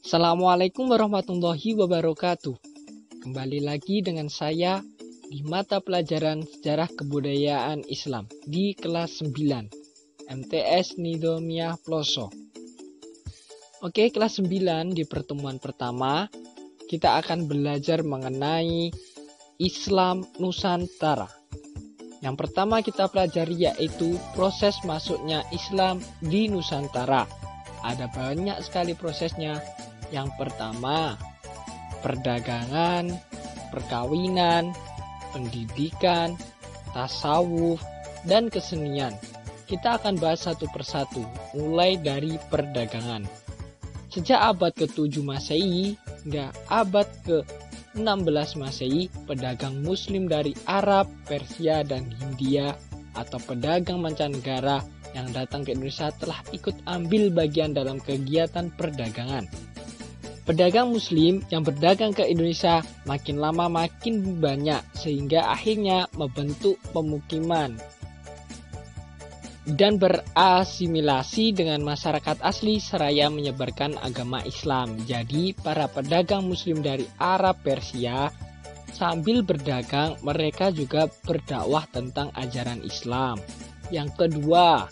Assalamualaikum warahmatullahi wabarakatuh. Kembali lagi dengan saya di mata pelajaran Sejarah Kebudayaan Islam di kelas 9 MTS Nidomia Ploso. Oke, kelas 9 di pertemuan pertama kita akan belajar mengenai Islam Nusantara. Yang pertama kita pelajari yaitu proses masuknya Islam di Nusantara. Ada banyak sekali prosesnya. Yang pertama, perdagangan, perkawinan, pendidikan, tasawuf, dan kesenian. Kita akan bahas satu persatu, mulai dari perdagangan. Sejak abad ke-7 Masehi hingga abad ke-16 Masehi, pedagang Muslim dari Arab, Persia, dan Hindia atau pedagang mancanegara yang datang ke Indonesia telah ikut ambil bagian dalam kegiatan perdagangan. Pedagang Muslim yang berdagang ke Indonesia makin lama makin banyak sehingga akhirnya membentuk pemukiman dan berasimilasi dengan masyarakat asli seraya menyebarkan agama Islam. Jadi para pedagang Muslim dari Arab Persia sambil berdagang mereka juga berdakwah tentang ajaran Islam. Yang kedua,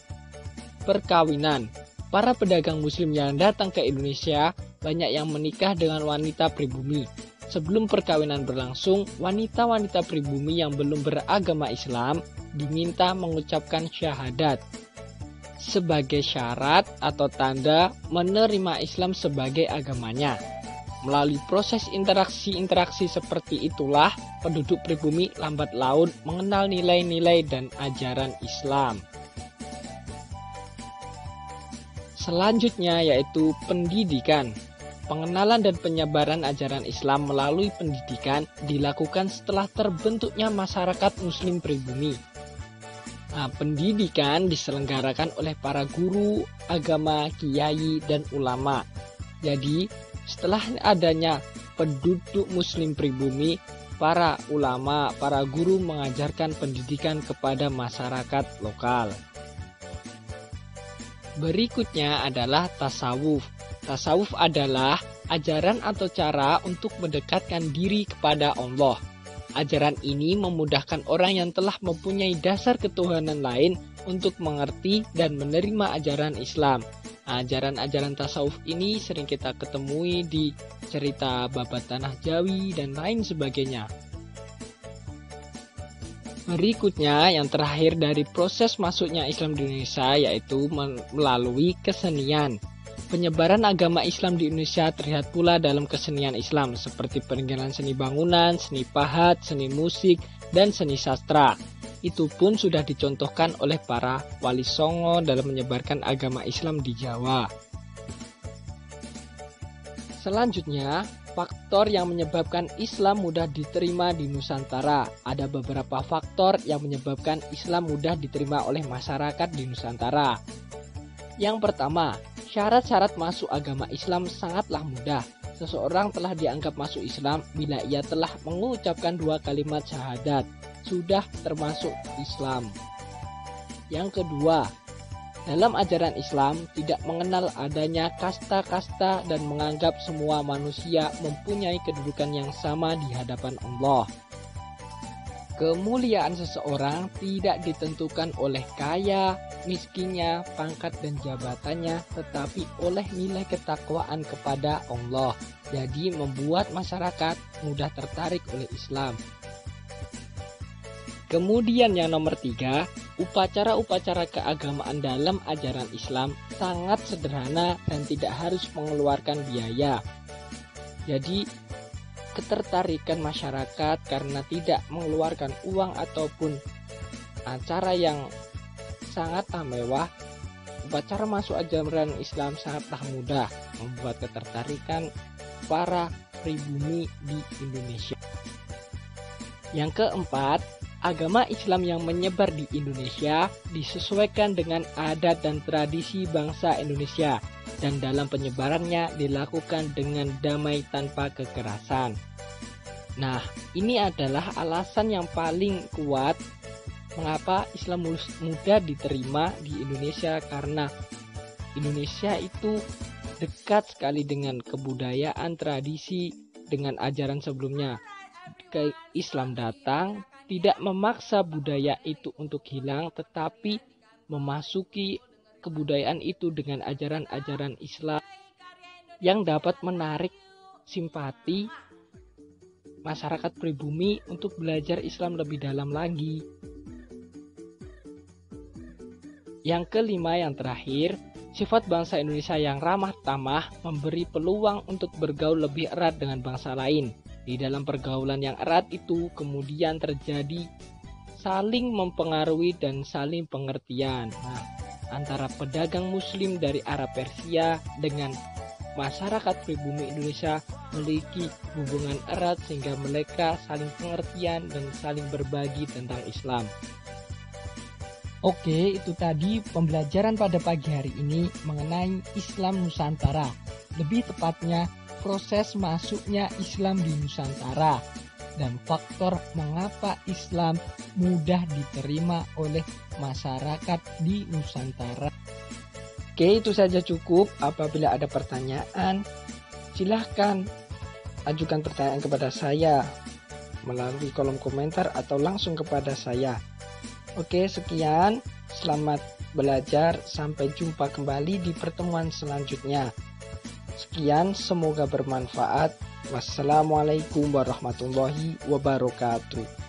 perkawinan. Para pedagang Muslim yang datang ke Indonesia banyak yang menikah dengan wanita pribumi. Sebelum perkawinan berlangsung, wanita-wanita pribumi yang belum beragama Islam diminta mengucapkan syahadat sebagai syarat atau tanda menerima Islam sebagai agamanya. Melalui proses interaksi seperti itulah penduduk pribumi lambat laun mengenal nilai-nilai dan ajaran Islam. Selanjutnya yaitu pendidikan. Pengenalan dan penyebaran ajaran Islam melalui pendidikan dilakukan setelah terbentuknya masyarakat Muslim pribumi. Pendidikan diselenggarakan oleh para guru agama, kiai, dan ulama. Jadi, setelah adanya penduduk Muslim pribumi, para ulama, para guru mengajarkan pendidikan kepada masyarakat lokal. Berikutnya adalah tasawuf. Tasawuf adalah ajaran atau cara untuk mendekatkan diri kepada Allah. Ajaran ini memudahkan orang yang telah mempunyai dasar ketuhanan lain untuk mengerti dan menerima ajaran Islam. Ajaran-ajaran tasawuf ini sering kita ketemui di cerita Babat Tanah Jawi dan lain sebagainya. Berikutnya yang terakhir dari proses masuknya Islam di Indonesia yaitu melalui kesenian. Penyebaran agama Islam di Indonesia terlihat pula dalam kesenian Islam seperti peninggalan seni bangunan, seni pahat, seni musik, dan seni sastra. Itu pun sudah dicontohkan oleh para wali songo dalam menyebarkan agama Islam di Jawa. Selanjutnya, faktor yang menyebabkan Islam mudah diterima di Nusantara. Ada beberapa faktor yang menyebabkan Islam mudah diterima oleh masyarakat di Nusantara. Yang pertama, syarat-syarat masuk agama Islam sangatlah mudah. Seseorang telah dianggap masuk Islam bila ia telah mengucapkan 2 kalimat syahadat. Sudah termasuk Islam. Yang kedua, dalam ajaran Islam tidak mengenal adanya kasta-kasta dan menganggap semua manusia mempunyai kedudukan yang sama di hadapan Allah. Kemuliaan seseorang tidak ditentukan oleh kaya, miskinnya, pangkat dan jabatannya, tetapi oleh nilai ketakwaan kepada Allah. Jadi membuat masyarakat mudah tertarik oleh Islam. Kemudian yang nomor 3, upacara-upacara keagamaan dalam ajaran Islam sangat sederhana dan tidak harus mengeluarkan biaya. Jadi ketertarikan masyarakat karena tidak mengeluarkan uang ataupun acara yang sangat mewah, upacara masuk ajaran Islam sangatlah mudah membuat ketertarikan para pribumi di Indonesia. Yang keempat, agama Islam yang menyebar di Indonesia disesuaikan dengan adat dan tradisi bangsa Indonesia dan dalam penyebarannya dilakukan dengan damai tanpa kekerasan. Nah, ini adalah alasan yang paling kuat mengapa Islam mudah diterima di Indonesia, karena Indonesia itu dekat sekali dengan kebudayaan tradisi dengan ajaran sebelumnya. Islam datang tidak memaksa budaya itu untuk hilang, tetapi memasuki kebudayaan itu dengan ajaran-ajaran Islam yang dapat menarik simpati masyarakat pribumi untuk belajar Islam lebih dalam lagi. Yang kelima, yang terakhir, sifat bangsa Indonesia yang ramah tamah memberi peluang untuk bergaul lebih erat dengan bangsa lain. Di dalam pergaulan yang erat itu kemudian terjadi saling mempengaruhi dan saling pengertian. Nah, antara pedagang muslim dari Arab Persia dengan masyarakat pribumi Indonesia memiliki hubungan erat sehingga mereka saling pengertian dan saling berbagi tentang Islam. Oke, itu tadi pembelajaran pada pagi hari ini mengenai Islam Nusantara. Lebih tepatnya, proses masuknya Islam di Nusantara dan faktor mengapa Islam mudah diterima oleh masyarakat di Nusantara. Oke, itu saja cukup. Apabila ada pertanyaan, silahkan ajukan pertanyaan kepada saya melalui kolom komentar atau langsung kepada saya. Oke, sekian. Selamat belajar. Sampai jumpa kembali di pertemuan selanjutnya. Sekian, semoga bermanfaat. Wassalamualaikum warahmatullahi wabarakatuh.